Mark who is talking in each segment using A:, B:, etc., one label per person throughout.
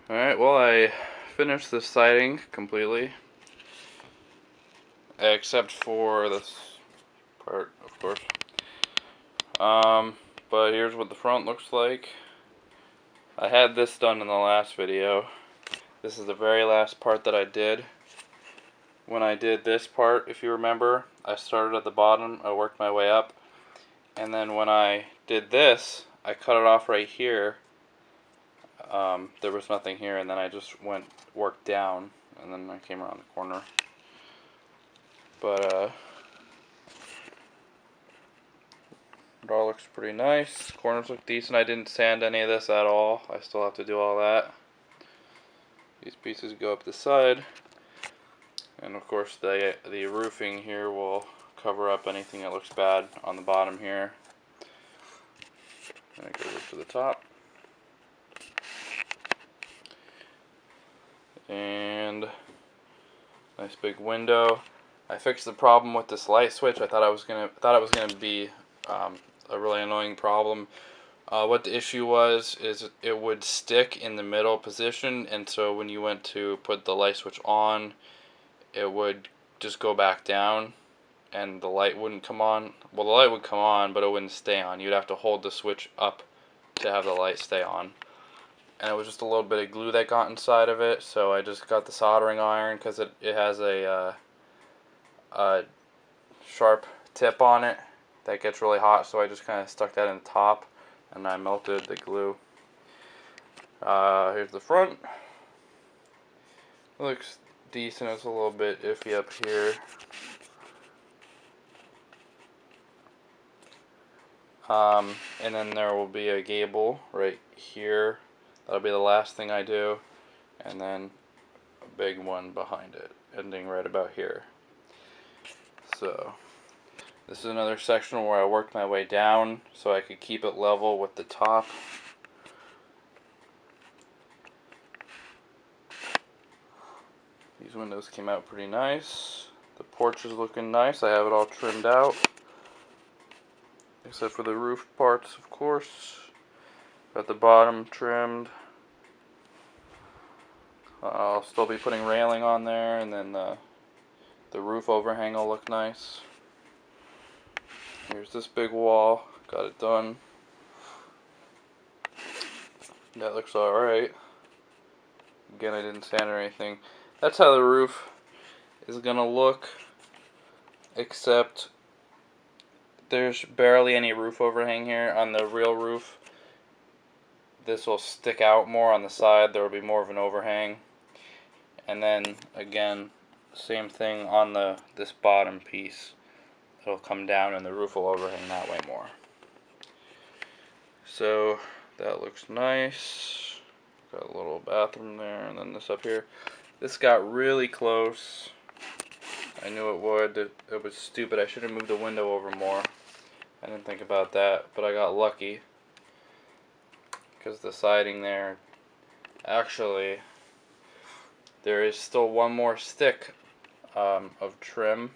A: Alright, well, I finished the siding completely, except for this part, of course. But here's what the front looks like. I had this done in the last video. This is the very last part that I did. When I did this part, if you remember, I started at the bottom, I worked my way up, and then when I did this, I cut it off right here. There was nothing here, and then I just worked down, and then I came around the corner. But it all looks pretty nice. Corners look decent. I didn't sand any of this at all. I still have to do all that. These pieces go up the side, and of course the roofing here will cover up anything that looks bad on the bottom here. And it goes up to the top. And nice big window. I fixed the problem with this light switch. I thought it was gonna be a really annoying problem. What the issue was is it would stick in the middle position, and so when you went to put the light switch on, it would just go back down, and the light wouldn't come on. Well, the light would come on, but it wouldn't stay on. You'd have to hold the switch up to have the light stay on. And it was just a little bit of glue that got inside of it, so I just got the soldering iron because it has a sharp tip on it that gets really hot, so I just kind of stuck that in the top and I melted the glue. Here's the front. It looks decent. It's a little bit iffy up here. And then there will be a gable right here. That'll be the last thing I do, and then a big one behind it, ending right about here. So this is another section where I worked my way down so I could keep it level with the top. These windows came out pretty nice. The porch is looking nice. I have it all trimmed out, except for the roof parts, of course. Got the bottom trimmed. I'll still be putting railing on there, and then the roof overhang will look nice. Here's this big wall. Got it done. That looks alright. Again, I didn't sand or anything. That's how the roof is gonna look, except there's barely any roof overhang here. On the real roof, this will stick out more on the side. There will be more of an overhang. And then again, same thing on this bottom piece. It'll come down and the roof will overhang that way more. So that looks nice. Got a little bathroom there, and then this up here. This got really close. I knew it would. It was stupid. I should have moved the window over more. I didn't think about that, but I got lucky. Because the siding there, actually, there is still one more stick of trim,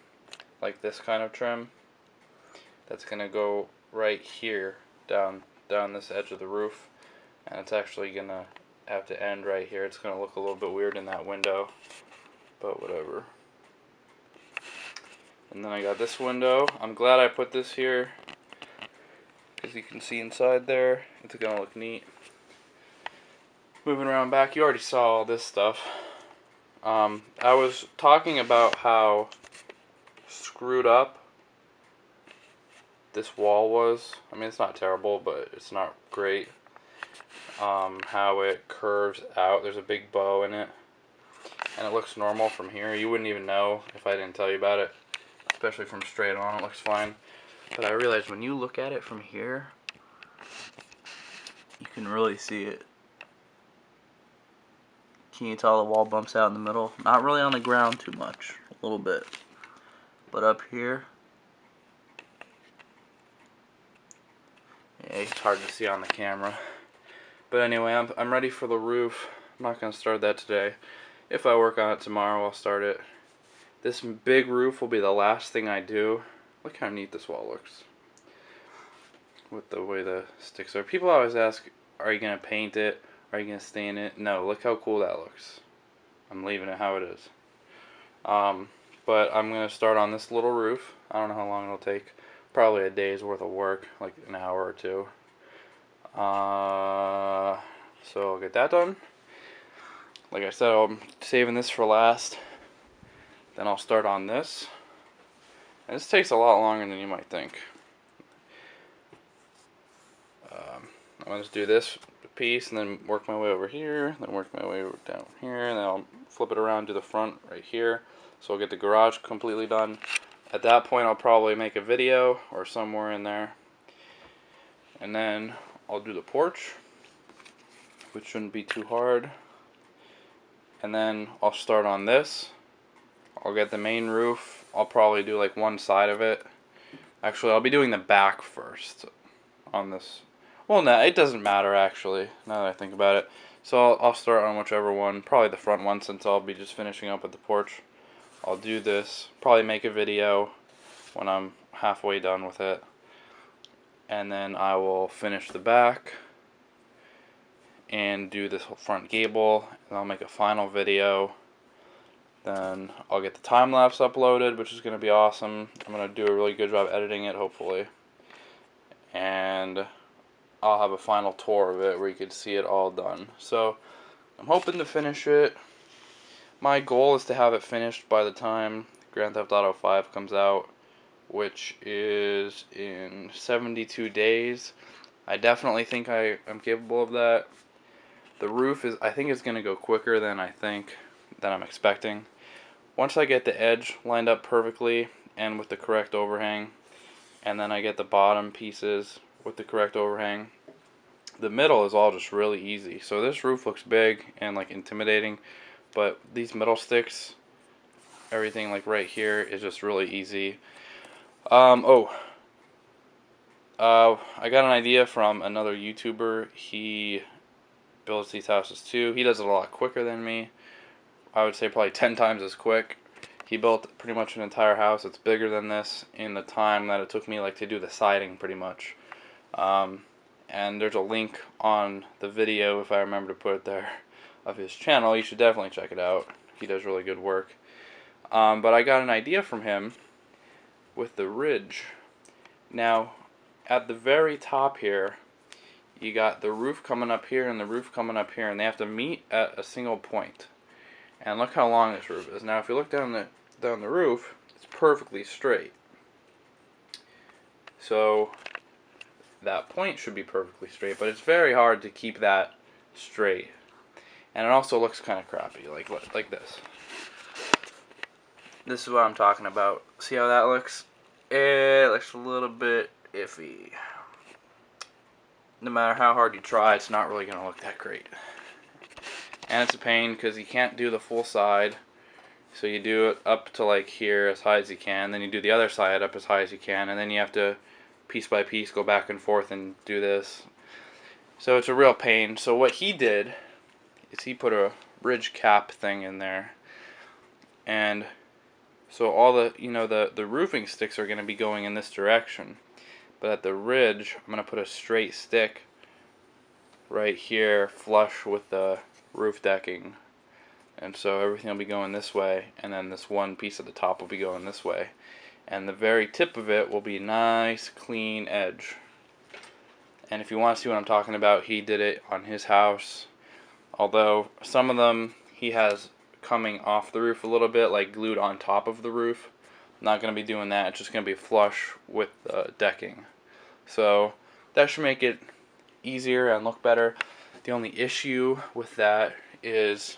A: like this kind of trim, that's going to go right here, down this edge of the roof, and it's actually going to have to end right here. It's going to look a little bit weird in that window, but whatever. And then I got this window. I'm glad I put this here, because you can see inside there. It's going to look neat. Moving around back, you already saw all this stuff. I was talking about how screwed up this wall was. I mean, it's not terrible, but it's not great. How it curves out. There's a big bow in it, and it looks normal from here. You wouldn't even know if I didn't tell you about it, especially from straight on. It looks fine. But I realized when you look at it from here, you can really see it. Can you tell the wall bumps out in the middle? Not really on the ground too much, a little bit. But up here, yeah, it's hard to see on the camera. But anyway, I'm ready for the roof. I'm not going to start that today. If I work on it tomorrow, I'll start it. This big roof will be the last thing I do. Look how neat this wall looks with the way the sticks are. People always ask, are you going to paint it Are you going to stay in it? No, look how cool that looks. I'm leaving it how it is. But I'm going to start on this little roof. I don't know how long it'll take. Probably a day's worth of work, like an hour or two. So I'll get that done. Like I said, I'm saving this for last. Then I'll start on this. And this takes a lot longer than you might think. I'm going to just do this piece and then work my way over here, then work my way down here, and then I'll flip it around to the front right here. So I'll get the garage completely done. At that point I'll probably make a video or somewhere in there. And then I'll do the porch, which shouldn't be too hard. And then I'll start on this. I'll get the main roof. I'll probably do like one side of it. Actually, I'll be doing the back first on this. Well, no, it doesn't matter actually, now that I think about it. So I'll start on whichever one, probably the front one since I'll be just finishing up with the porch. I'll do this, probably make a video when I'm halfway done with it. And then I will finish the back and do this whole front gable, and I'll make a final video. Then I'll get the time lapse uploaded, which is going to be awesome. I'm going to do a really good job editing it, hopefully. And I'll have a final tour of it where you can see it all done. So I'm hoping to finish it. My goal is to have it finished by the time Grand Theft Auto 5 comes out, which is in 72 days. I definitely think I am capable of that. The roof is, I think it's going to go quicker than I'm expecting. Once I get the edge lined up perfectly and with the correct overhang, and then I get the bottom pieces with the correct overhang, the middle is all just really easy. So this roof looks big and like intimidating, but these middle sticks, everything like right here is just really easy. I got an idea from another YouTuber. He builds these houses too. He does it a lot quicker than me. I would say probably 10 times as quick. He built pretty much an entire house that's bigger than this in the time that it took me like to do the siding pretty much. And there's a link on the video, if I remember to put it there, of his channel. You should definitely check it out. He does really good work. But I got an idea from him with the ridge. Now, at the very top here, you got the roof coming up here and the roof coming up here, and they have to meet at a single point. And look how long this roof is. Now, if you look down the roof, it's perfectly straight. So that point should be perfectly straight, but it's very hard to keep that straight. And it also looks kind of crappy, like this. This is what I'm talking about. See how that looks? It looks a little bit iffy. No matter how hard you try, it's not really going to look that great. And it's a pain because you can't do the full side. So you do it up to like here as high as you can, then you do the other side up as high as you can, and then you have to piece by piece go back and forth and do this. So it's a real pain. So what he did is he put a ridge cap thing in there, and so all the the roofing sticks are going to be going in this direction, but at the ridge I'm going to put a straight stick right here flush with the roof decking, and so everything will be going this way, and then this one piece at the top will be going this way, and the very tip of it will be nice clean edge. And if you want to see what I'm talking about, he did it on his house, although some of them he has coming off the roof a little bit, like glued on top of the roof. I'm not going to be doing that. It's just going to be flush with the decking. So that should make it easier and look better. The only issue with that is,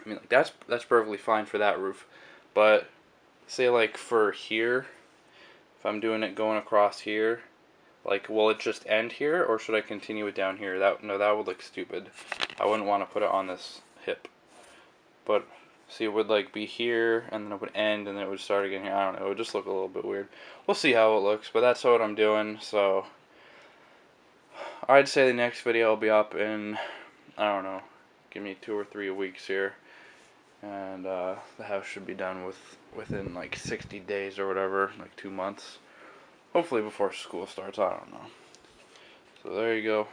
A: I mean, like that's perfectly fine for that roof, but say like for here, if I'm doing it going across here, like will it just end here, or should I continue it down here? No, that would look stupid. I wouldn't want to put it on this hip. But see, it would like be here, and then it would end, and then it would start again here. I don't know. It would just look a little bit weird. We'll see how it looks, but that's what I'm doing. So I'd say the next video will be up in, I don't know, give me 2 or 3 weeks here, and the house should be done within like 60 days or whatever, like 2 months. Hopefully before school starts. I don't know. So there you go.